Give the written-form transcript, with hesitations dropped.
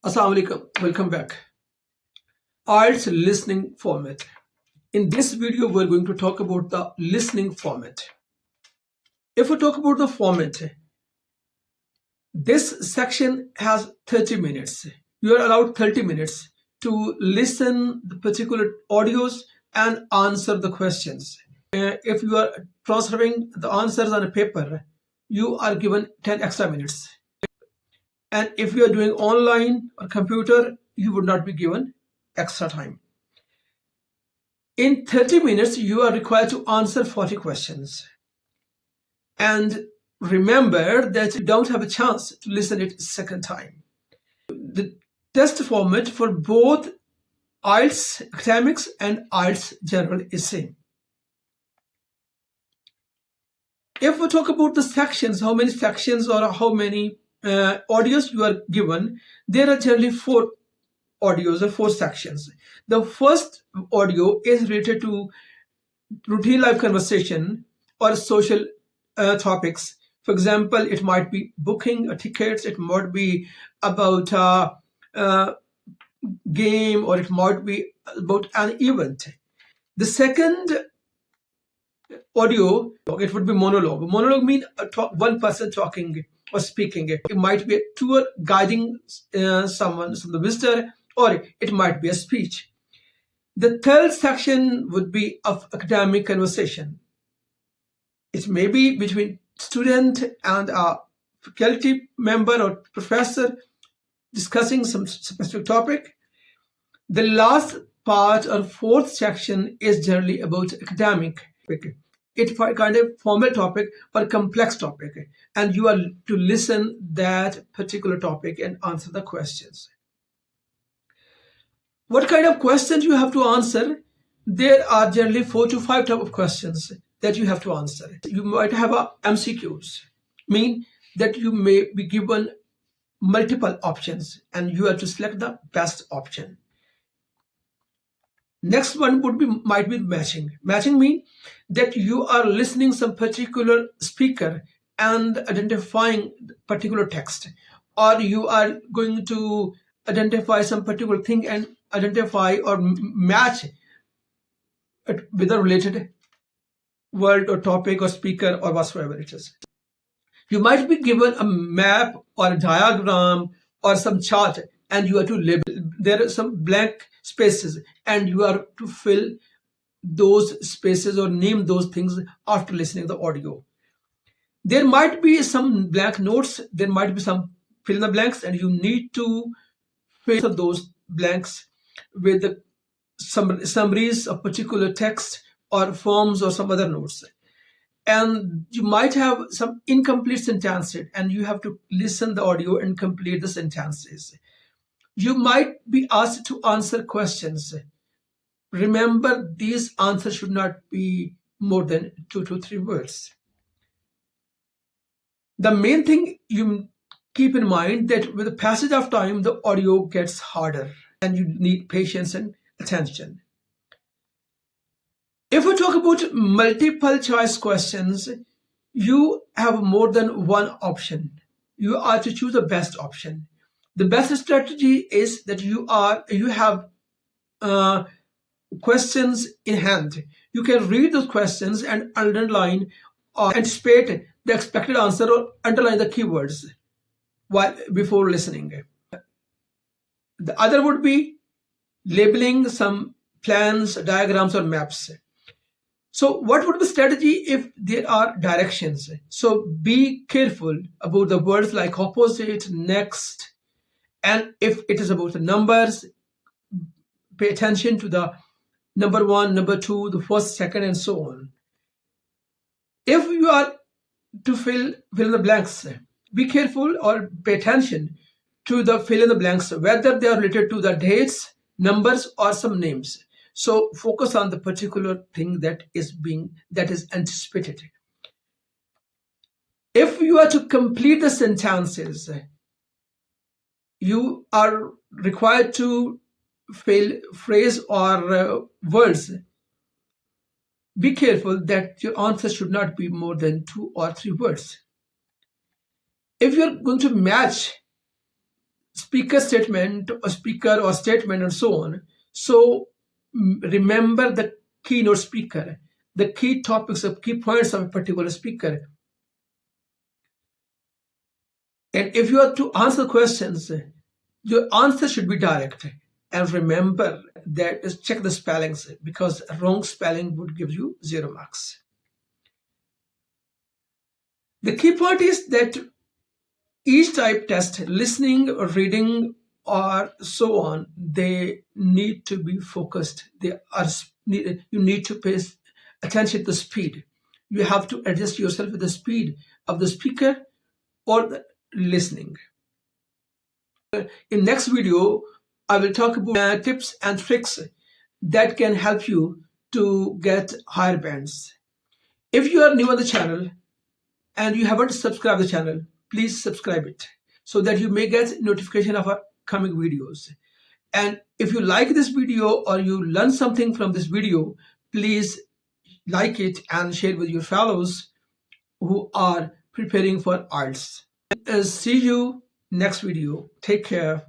Assalamu alaikum. Welcome back. IELTS listening format. In this video, we're going to talk about the listening format. If we talk about the format, this section has 30 minutes. You are allowed 30 minutes to listen the particular audios and answer the questions. If you are transferring the answers on a paper, you are given 10 extra minutes. And if you are doing online or computer, you would not be given extra time. In 30 minutes, you are required to answer 40 questions. And remember that you don't have a chance to listen it a second time. The test format for both IELTS Academics and IELTS General is same. If we talk about the sections, how many sections or how many audios you are given, there are generally 4 audios or 4 sections. The first audio is related to routine life conversation or social topics. For example, it might be booking tickets, it might be about a game, or it might be about an event. The second audio, it would be monologue. Monologue means one person talking or speaking. It might be a tour guiding someone, the visitor, or it might be a speech. The third section would be of academic conversation. It may be between student and a faculty member or professor discussing some specific topic. The last part or fourth section is generally about academic. It's kind of formal topic or complex topic, and you are to listen that particular topic and answer the questions. What kind of questions you have to answer? There are generally 4 to 5 type of questions that you have to answer. You might have a MCQs, mean that you may be given multiple options and you have to select the best option. Next one might be matching. Matching means that you are listening some particular speaker and identifying particular text, or you are going to identify some particular thing and identify or match it with a related word or topic or speaker or whatsoever it is. You might be given a map or a diagram or some chart, and you are to label. There are some blank spaces and you are to fill those spaces or name those things after listening to the audio. There might be some blank notes, there might be some fill in the blanks, and you need to fill those blanks with the summaries of particular text or forms or some other notes. And you might have some incomplete sentences and you have to listen the audio and complete the sentences. You might be asked to answer questions. Remember, these answers should not be more than 2 to 3 words. The main thing you keep in mind that with the passage of time, the audio gets harder and you need patience and attention. If we talk about multiple choice questions, you have more than one option. You are to choose the best option. The best strategy is that you have questions in hand. You can read those questions and underline or anticipate the expected answer or underline the keywords before listening. The other would be labeling some plans, diagrams, or maps. So what would be the strategy if there are directions? So be careful about the words like opposite, next, and if it is about the numbers, pay attention to the number 1, number 2, the first, second, and so on. If you are to fill in the blanks, be careful or pay attention to the fill in the blanks, whether they are related to the dates, numbers, or some names. So focus on the particular thing that is anticipated. If you are to complete the sentences, you are required to fill phrase or words. Be careful that your answer should not be more than 2 or 3 words. If you're going to match speaker statement or speaker or statement and so on. So remember the keynote speaker, the key topics of key points of a particular speaker. And if you are to answer questions, your answer should be direct. And remember that is check the spellings, because wrong spelling would give you 0 marks. The key point is that each type test, listening or reading or so on, they need to be focused. You need to pay attention to speed. You have to adjust yourself with the speed of the speaker or the listening. In next video, I will talk about tips and tricks that can help you to get higher bands. If you are new on the channel and you haven't subscribed the channel, please subscribe it so that you may get notification of our coming videos. And if you like this video or you learn something from this video, please like it and share with your fellows who are preparing for IELTS. See you next video. Take care.